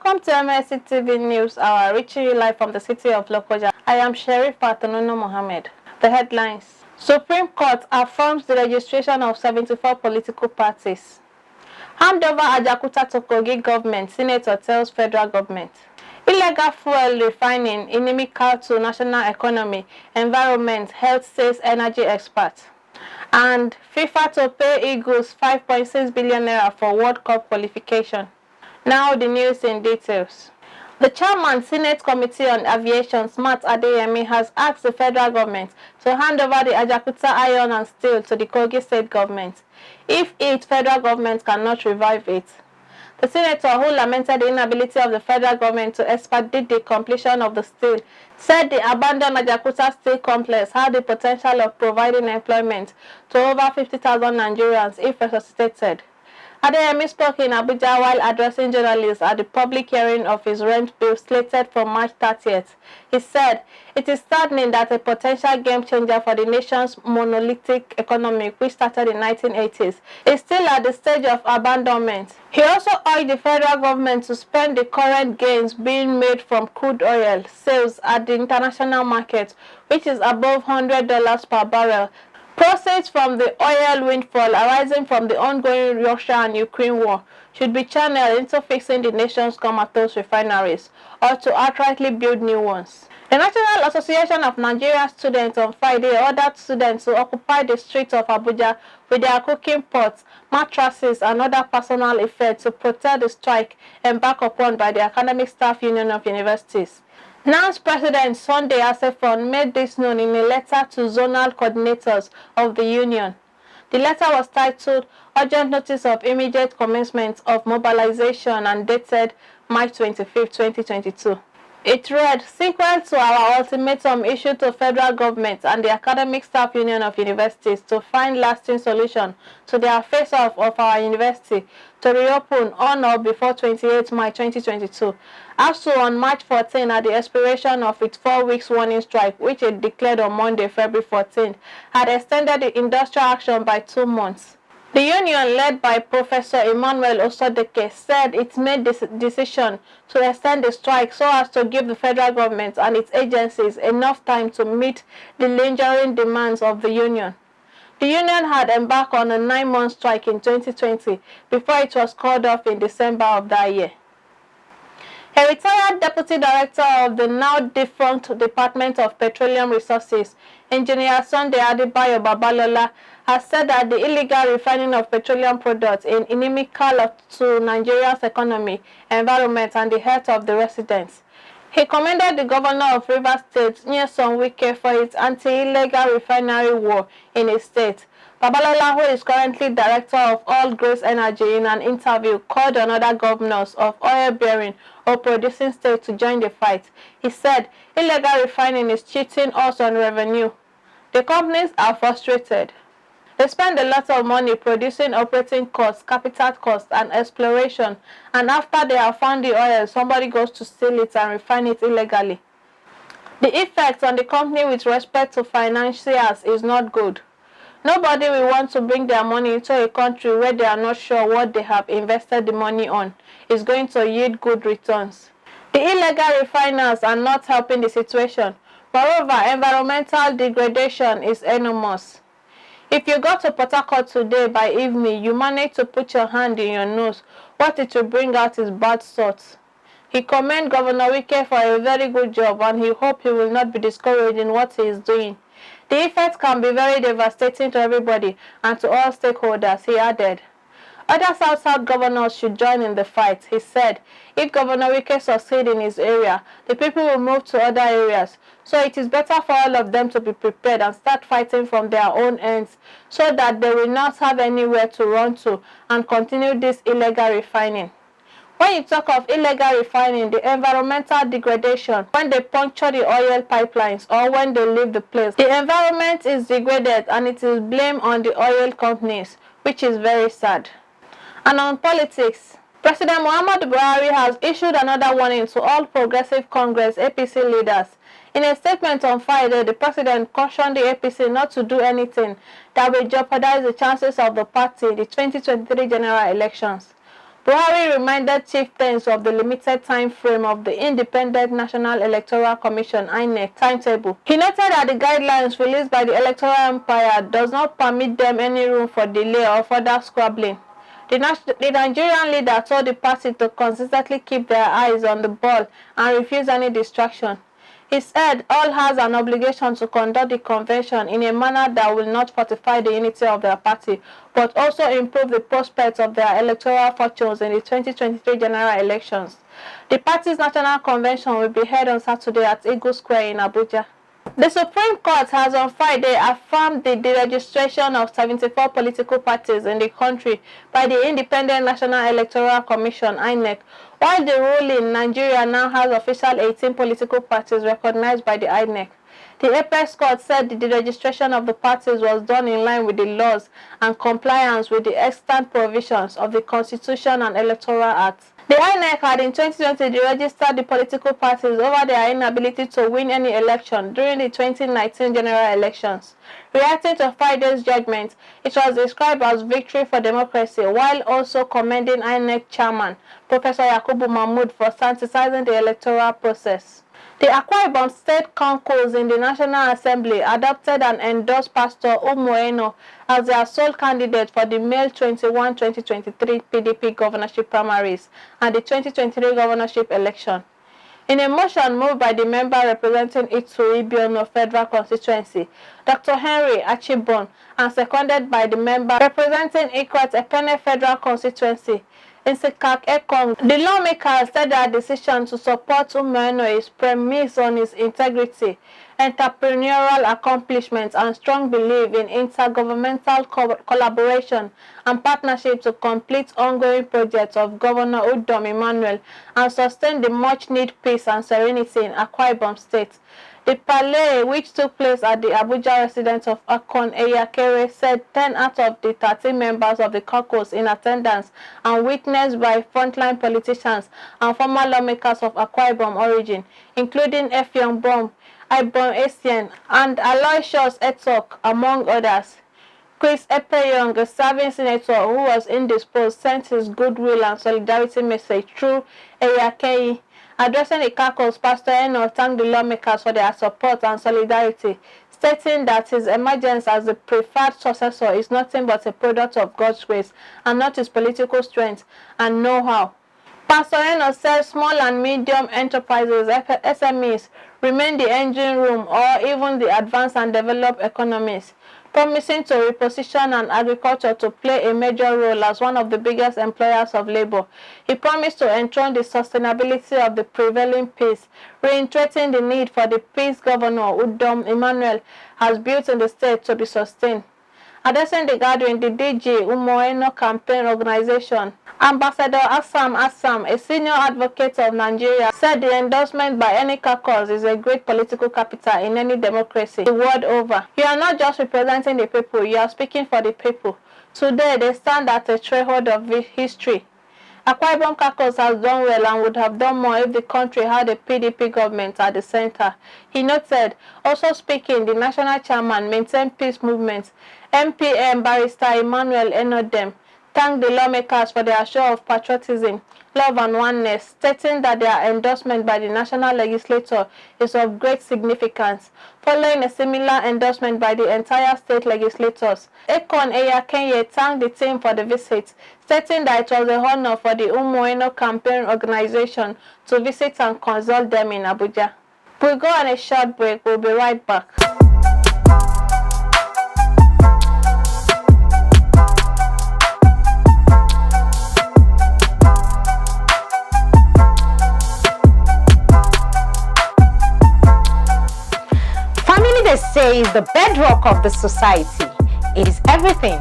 Welcome to Mlc TV News Hour, reaching you live from the city of Lokoja. I am Sheriff Patonono Mohammed. The headlines. Supreme Court affirms the registration of 74 political parties. Hand over AJAOKUTA to KOGI government, Senator tells federal government. Illegal fuel refining, inimical to national economy, environment, health, says energy expert. And FIFA to pay Eagles 5.6 billion naira for World Cup qualification. Now the news in details. The chairman, Senate Committee on Aviation, Smart Adeyemi, has asked the federal government to hand over the AJAOKUTA iron and steel to the KOGI state government, if federal government cannot revive it. The senator, who lamented the inability of the federal government to expedite the completion of the steel, said the abandoned AJAOKUTA steel complex had the potential of providing employment to over 50,000 Nigerians if resuscitated. Adeyemi spoke in Abuja while addressing journalists at the public hearing of his rent bill slated for March 30th. He said, "It is saddening that a potential game changer for the nation's monolithic economy, which started in the 1980s, is still at the stage of abandonment." He also urged the federal government to spend the current gains being made from crude oil sales at the international market, which is above $100 per barrel. Proceeds from the oil windfall arising from the ongoing Russia and Ukraine war should be channeled into fixing the nation's comatose refineries or to outrightly build new ones. The National Association of Nigerian Students on Friday ordered students to occupy the streets of Abuja with their cooking pots, mattresses, and other personal effects to protest the strike embarked upon by the Academic Staff Union of Universities. NANS President Sunday Asefon made this known in a letter to zonal coordinators of the union. The letter was titled Urgent Notice of Immediate Commencement of Mobilization and dated March 25, 2022. It read, "Sequent to our ultimatum issued to federal government and the Academic Staff Union of Universities to find lasting solution to the affairs of our university to reopen on or before 28 March 2022. As to on March 14, at the expiration of its 4 weeks warning strike, which it declared on Monday, February 14, had extended the industrial action by 2 months. The union, led by Professor Emmanuel Osodeke, said it made this decision to extend the strike so as to give the federal government and its agencies enough time to meet the lingering demands of the union. The union had embarked on a 9-month strike in 2020 before it was called off in December of that year. A retired deputy director of the now defunct Department of Petroleum Resources, Engineer Sunday Adebayo Babalola, has said that the illegal refining of petroleum products is inimical to Nigeria's economy, environment, and the health of the residents. He commended the governor of Rivers State, Nyesom Wike, for its anti-illegal refinery war in his state. Babalola, who is currently director of All Grace Energy, in an interview called on other governors of oil-bearing or producing states to join the fight. He said, "Illegal refining is cheating us on revenue. The companies are frustrated. They spend a lot of money producing operating costs, capital costs, and exploration, and after they have found the oil, somebody goes to steal it and refine it illegally. The effect on the company with respect to financiers is not good. Nobody will want to bring their money into a country where they are not sure what they have invested the money on is going to yield good returns. The illegal refiners are not helping the situation. Moreover, environmental degradation is enormous. If you go to Port Harcourt today by evening, you manage to put your hand in your nose, what it will bring out is bad thoughts." He commended Governor Wike for a very good job, and he hopes he will not be discouraged in what he is doing. The effects can be very devastating to everybody and to all stakeholders, he added. Other South governors should join in the fight, he said. If Governor Wike succeeds in his area, the people will move to other areas. So it is better for all of them to be prepared and start fighting from their own ends so that they will not have anywhere to run to and continue this illegal refining. When you talk of illegal refining, the environmental degradation, when they puncture the oil pipelines or when they leave the place, the environment is degraded and it is blamed on the oil companies, which is very sad. And on politics, President Muhammadu Buhari has issued another warning to all Progressive Congress APC leaders. In a statement on Friday, the president cautioned the APC not to do anything that will jeopardize the chances of the party in the 2023 general elections. Buhari reminded chieftains of the limited time frame of the Independent National Electoral Commission (INEC) timetable. He noted that the guidelines released by the Electoral Empire does not permit them any room for delay or further squabbling. The Nigerian leader told the party to consistently keep their eyes on the ball and refuse any distraction. He said all has an obligation to conduct the convention in a manner that will not fortify the unity of their party, but also improve the prospects of their electoral fortunes in the 2023 general elections. The party's national convention will be held on Saturday at Eagle Square in Abuja. The Supreme Court has on Friday affirmed the deregistration of 74 political parties in the country by the Independent National Electoral Commission (INEC), while the ruling Nigeria now has official 18 political parties recognized by the INEC. The Apex Court said the deregistration of the parties was done in line with the laws and compliance with the extant provisions of the Constitution and Electoral Act. The INEC had in 2020 deregistered the political parties over their inability to win any election during the 2019 general elections. Reacting to Friday's judgment, it was described as victory for democracy, while also commending INEC chairman Professor Yakubu Mahmood for sanitizing the electoral process. The Akwa Ibom State Caucus in the National Assembly adopted and endorsed Pastor Umoeno as their sole candidate for the May 21, 2023 PDP governorship primaries and the 2023 governorship election. In a motion moved by the member representing Itu Ibiono Federal Constituency, Dr. Henry Achibon, and seconded by the member representing Ikwet Ekene Federal Constituency, Nsikak Ekong, the lawmakers said their decision to support Umoeno is premised on his integrity, entrepreneurial accomplishments, and strong belief in intergovernmental collaboration and partnership to complete ongoing projects of Governor Udom Emmanuel and sustain the much-needed peace and serenity in Akwa Ibom State. The parley, which took place at the Abuja residence of Akon Eyakere, said 10 out of the 13 members of the caucus in attendance and witnessed by frontline politicians and former lawmakers of Akwa Ibom origin, including Effiong Bom, Ibom Essien, and Aloysius Etok, among others. Chris Epeyong, a serving senator who was indisposed, sent his goodwill and solidarity message through Eyakere. Addressing the caucus, Pastor Eno thanked the lawmakers for their support and solidarity, stating that his emergence as the preferred successor is nothing but a product of God's grace and not his political strength and know-how. Pastor Eno said small and medium enterprises, SMEs, remain the engine room or even the advanced and developed economies, promising to reposition and agriculture to play a major role as one of the biggest employers of labor. He promised to enthrone the sustainability of the prevailing peace, reiterating the need for the peace Governor Udom Emmanuel has built in the state to be sustained. Addressing the gathering, the DG Umoeno Campaign Organization, Ambassador Assam, a senior advocate of Nigeria, said the endorsement by any caucus is a great political capital in any democracy the world over. You are not just representing the people, you are speaking for the people. Today, they stand at a threshold of history. Akwa Ibom caucus has done well and would have done more if the country had a PDP government at the center. He noted, also speaking, the national chairman maintained peace movements. MPM Barrister Emmanuel Enodem thanked the lawmakers for their show of patriotism, love and oneness, stating that their endorsement by the national legislature is of great significance, following a similar endorsement by the entire state legislators. Ekon Eyakere thanked the team for the visit, stating that it was a honor for the Umoeno Campaign Organization to visit and consult them in Abuja. We'll go on a short break. We'll be right back. They say is the bedrock of the society. It is everything.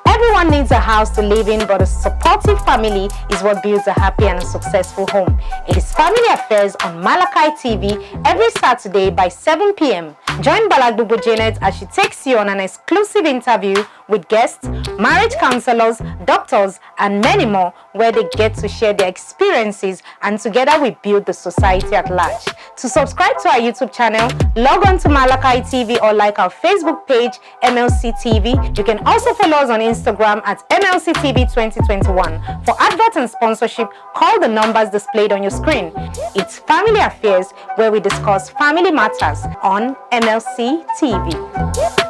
Everyone needs a house to live in, but a supportive family is what builds a happy and a successful home. It is Family Affairs on Mlc TV every Saturday by 7 p.m. Join Balagdubu Janet as she takes you on an exclusive interview with guests, marriage counselors, doctors, and many more, where they get to share their experiences, and together we build the society at large. To subscribe to our YouTube channel, log on to Mlc TV or like our Facebook page, Mlc TV. You can also follow us on Instagram at Mlc TV 2021. For adverts and sponsorship, call the numbers displayed on your screen. It's Family Affairs, where we discuss family matters on Mlc TV.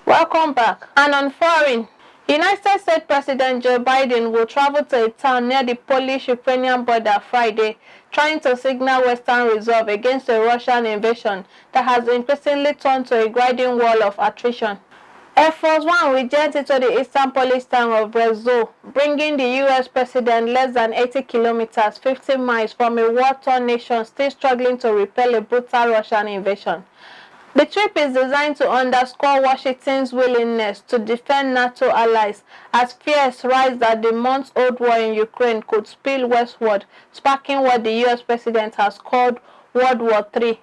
Welcome back. And on foreign, United States President Joe Biden will travel to a town near the Polish-Ukrainian border Friday, trying to signal Western resolve against a Russian invasion that has increasingly turned to a grinding wall of attrition. Air Force One will jet into the eastern Polish town of Brzezo, bringing the U.S. president less than 80 kilometers, 50 miles from a war-torn nation still struggling to repel a brutal Russian invasion. The trip is designed to underscore Washington's willingness to defend NATO allies as fears rise that the months-old war in Ukraine could spill westward, sparking what the U.S. president has called World War III.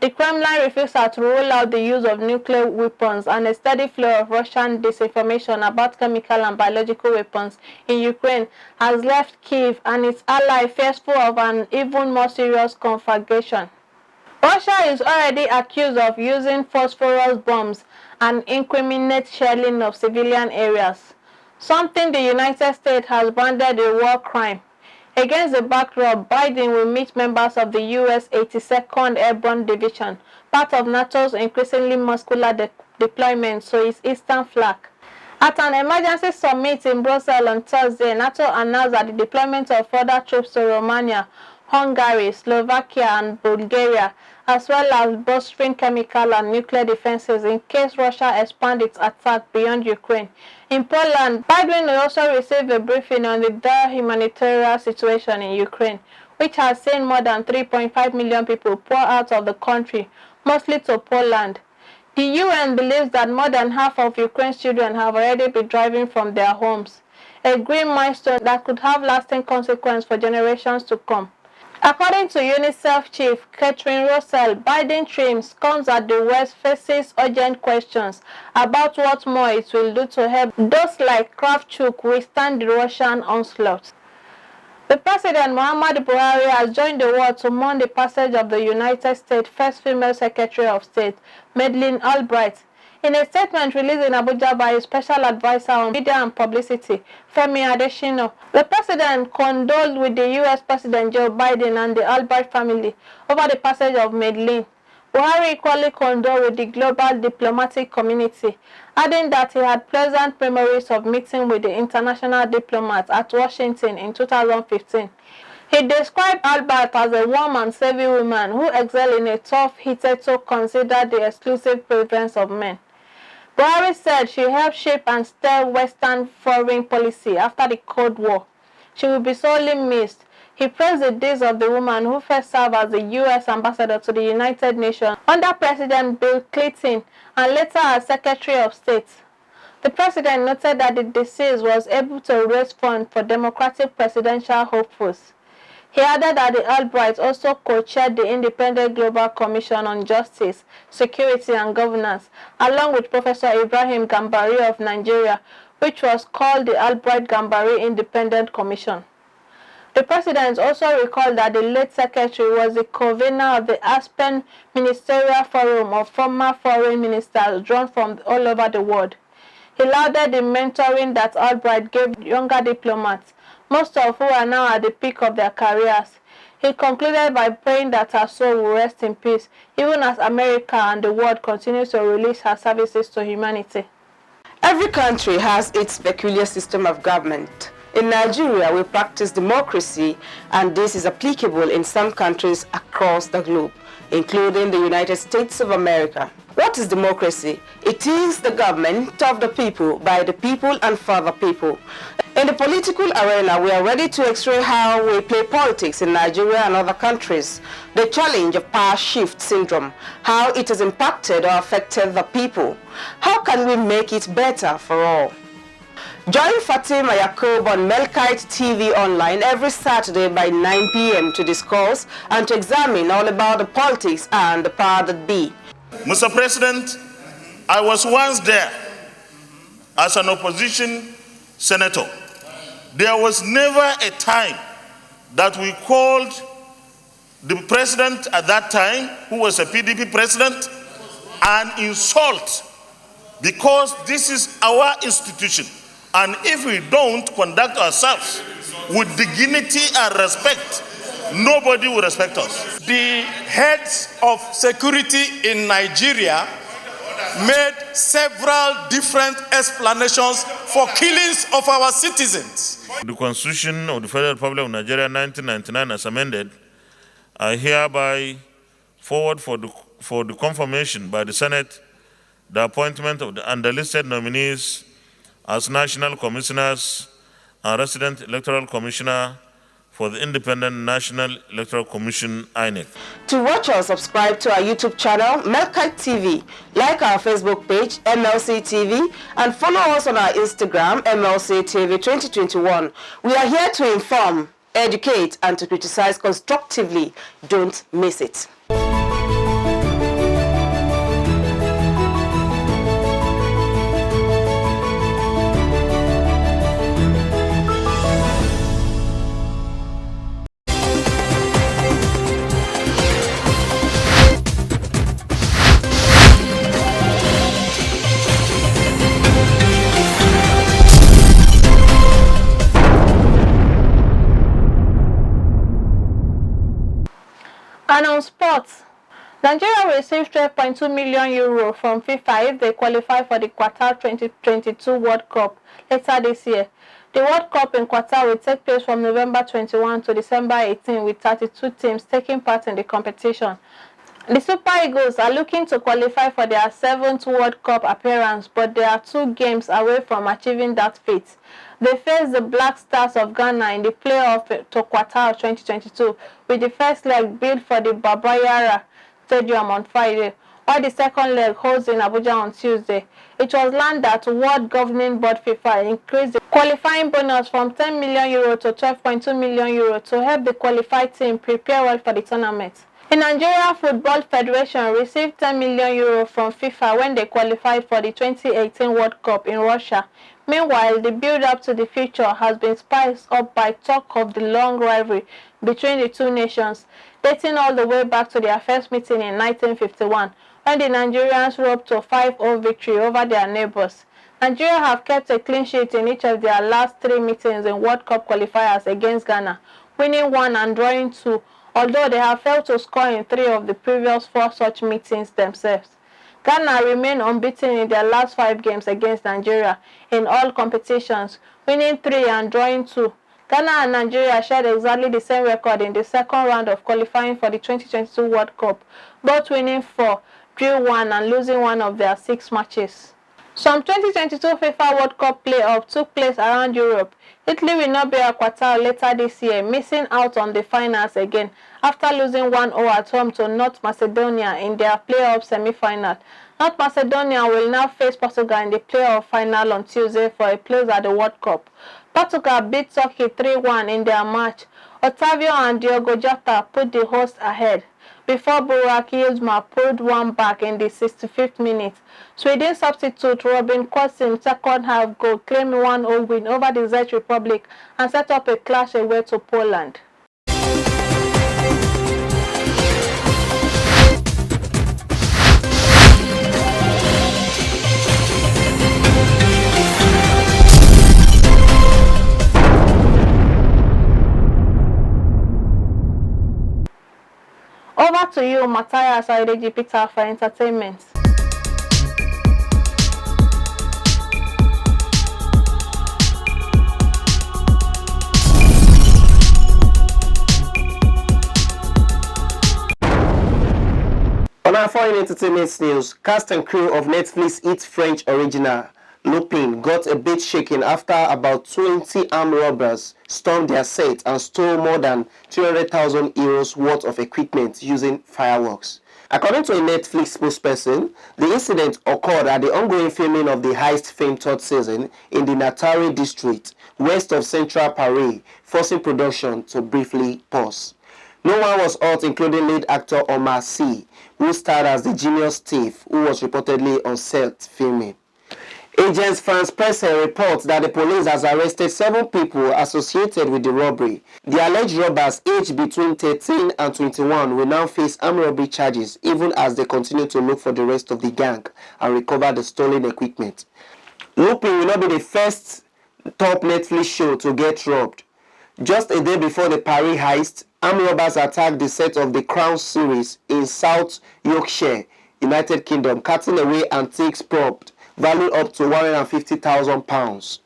The Kremlin refuses to rule out the use of nuclear weapons, and a steady flow of Russian disinformation about chemical and biological weapons in Ukraine has left Kyiv and its ally fearful of an even more serious conflagration. Russia is already accused of using phosphorus bombs and incriminate shelling of civilian areas, something the United States has branded a war crime. Against the backdrop, Biden will meet members of the U.S. 82nd Airborne Division, part of NATO's increasingly muscular deployment to its eastern flank. At an emergency summit in Brussels on Thursday, NATO announced that the deployment of further troops to Romania, Hungary, Slovakia, and Bulgaria, as well as bolstering chemical and nuclear defenses in case Russia expands its attack beyond Ukraine. In Poland, Biden will also receive a briefing on the dire humanitarian situation in Ukraine, which has seen more than 3.5 million people pour out of the country, mostly to Poland. The UN believes that more than half of Ukraine's children have already been driven from their homes, a grim milestone that could have lasting consequences for generations to come. According to UNICEF chief Catherine Russell, Biden trims comes as the West faces urgent questions about what more it will do to help those like Kravchuk withstand the Russian onslaught. The President Muhammadu Buhari has joined the world to mourn the passage of the United States' first female Secretary of State, Madeleine Albright. In a statement released in Abuja by his special advisor on media and publicity, Femi Adesina, the president condoled with the U.S. President Joe Biden and the Albright family over the passage of Madeleine. Buhari equally condoled with the global diplomatic community, adding that he had pleasant memories of meeting with the international diplomats at Washington in 2015. He described Albright as a warm and savvy woman who excelled in a tough, hitherto considered the exclusive preference of men. Buhari said she helped shape and steer Western foreign policy after the Cold War. She will be sorely missed. He praised the deeds of the woman who first served as the U.S. ambassador to the United Nations under President Bill Clinton and later as Secretary of State. The president noted that the deceased was able to raise funds for Democratic presidential hopefuls. He added that the Albright also co-chaired the Independent Global Commission on Justice, Security and Governance, along with Professor Ibrahim Gambari of Nigeria, which was called the Albright-Gambari Independent Commission. The president also recalled that the late secretary was the convener of the Aspen Ministerial Forum of former foreign ministers drawn from all over the world. He lauded the mentoring that Albright gave younger diplomats, most of who are now at the peak of their careers. He concluded by praying that her soul will rest in peace, even as America and the world continue to release her services to humanity. Every country has its peculiar system of government. In Nigeria, we practice democracy, and this is applicable in some countries across the globe, including the United States of America. What is democracy? It is the government of the people, by the people, and for the people. In the political arena, we are ready to x-ray how we play politics in Nigeria and other countries, the challenge of power shift syndrome, how it has impacted or affected the people. How can we make it better for all? Join Fatima Yacob on Mlc TV online every Saturday by 9 p.m. to discuss and to examine all about the politics and the power that be. Mr. President, I was once there as an opposition senator. There was never a time that we called the president at that time, who was a PDP president, an insult, because this is our institution. And if we don't conduct ourselves with dignity and respect, nobody will respect us. The heads of security in Nigeria made several different explanations for killings of our citizens. The Constitution of the Federal Republic of Nigeria 1999 as amended, I hereby forward for the confirmation by the Senate the appointment of the underlisted nominees as National Commissioners and Resident Electoral Commissioner for the Independent National Electoral Commission, INEC. To watch us, subscribe to our YouTube channel, Mlc TV, like our Facebook page, Mlc TV, and follow us on our Instagram, Mlc TV 2021. We are here to inform, educate, and to criticize constructively. Don't miss it. And on sports, Nigeria will receive 12.2 million euro from FIFA if they qualify for the Qatar 2022 World Cup later this year. The World Cup in Qatar will take place from November 21 to December 18, with 32 teams taking part in the competition. The Super Eagles are looking to qualify for their 7th World Cup appearance, but they are 2 games away from achieving that feat. They face the Black Stars of Ghana in the playoff to Qatar 2022, with the first leg built for the Baba Yara Stadium on Friday, while the second leg holds in Abuja on Tuesday. It was learned that World Governing Board FIFA increased the qualifying bonus from 10 million euro to 12.2 million euro to help the qualified team prepare well for the tournament. The Nigeria Football Federation received 10 million euro from FIFA when they qualified for the 2018 World Cup in Russia. Meanwhile, the build-up to the future has been spiced up by talk of the long rivalry between the two nations, dating all the way back to their first meeting in 1951, when the Nigerians rode to 5-0 victory over their neighbors. Nigeria have kept a clean sheet in each of their last 3 meetings in World Cup qualifiers against Ghana, winning 1 and drawing 2, although they have failed to score in 3 of the previous 4 such meetings themselves. Ghana remain unbeaten in their last 5 games against Nigeria in all competitions, winning 3 and drawing 2. Ghana and Nigeria shared exactly the same record in the second round of qualifying for the 2022 World Cup, both winning 4, drew 1 and losing 1 of their 6 matches. Some 2022 FIFA World Cup playoffs took place around Europe. Italy will not be at Qatar later this year, missing out on the finals again after losing 1-0 at home to North Macedonia in their playoff semi-final. North Macedonia will now face Portugal in the playoff final on Tuesday for a place at the World Cup. Portugal beat Turkey 3-1 in their match. Otavio and Diogo Jota put the hosts ahead, before Burak Yilmaz pulled one back in the 65th minute. Sweden substitute Robin Kosim's second half goal claimed 1-0 win over the Czech Republic and set up a clash away to Poland. Over to you, Matthias Adeji Peter, for entertainment. On our foreign entertainment news, cast and crew of Netflix hit French original Lupin got a bit shaken after about 20 armed robbers stormed their set and stole more than 300,000 euros worth of equipment using fireworks. According to a Netflix spokesperson, the incident occurred at the ongoing filming of the Heist film third season in the Natari district, west of central Paris, forcing production to briefly pause. No one was hurt, including lead actor Omar Sy, who starred as the genius thief who was reportedly on set filming. Agence France-Presse reports that the police has arrested 7 people associated with the robbery. The alleged robbers, aged between 13 and 21, will now face armed robbery charges even as they continue to look for the rest of the gang and recover the stolen equipment. Lupin will not be the first top Netflix show to get robbed. Just a day before the Paris heist, armed robbers attacked the set of the Crown series in South Yorkshire, United Kingdom, carting away antiques propped, valued up to £150,000.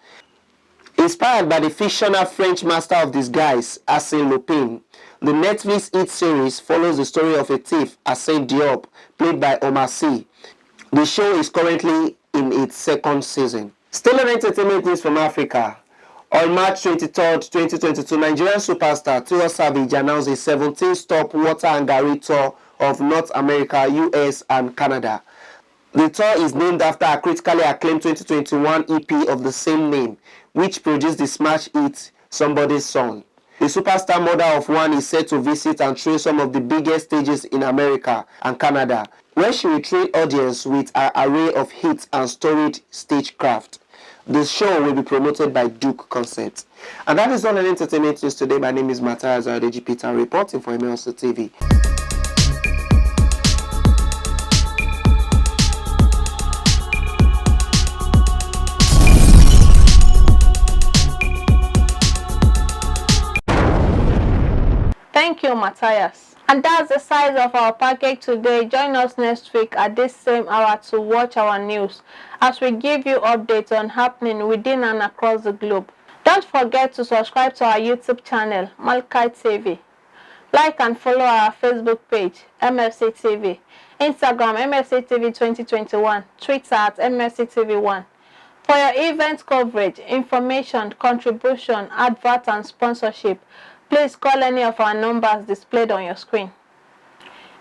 Inspired by the fictional French master of disguise, Arsène Lupin, the Netflix hit series follows the story of a thief, Arsène Diop, played by Omar Sy. The show is currently in its 2nd season. Still on entertainment news from Africa. On March 23, 2022, Nigerian superstar Tiwa Savage announced a 17-stop water and Gari tour of North America, US, and Canada. The tour is named after a critically acclaimed 2021 EP of the same name, which produced the smash hit Somebody's Son. The superstar mother of one is set to visit and train some of the biggest stages in America and Canada, where she will train audience with an array of hits and storied stagecraft. The show will be promoted by Duke Concerts. And that is all on entertainment news today. My name is Matthias Adeji Peter, reporting for Mlc TV. Thank you, Matthias. And that's the size of our package today. Join us next week at this same hour to watch our news as we give you updates on happening within and across the globe. Don't forget to subscribe to our YouTube channel, Mlc TV. Like and follow our Facebook page, Mlc TV, Instagram, Mlc TV 2021, Twitter at Mlc TV1. For your event coverage, information, contribution, advert, and sponsorship, please call any of our numbers displayed on your screen.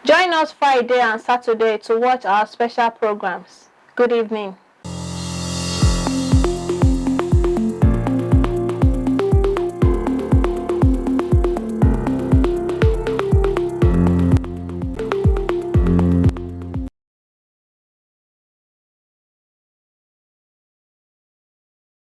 Join us Friday and Saturday to watch our special programs. Good evening.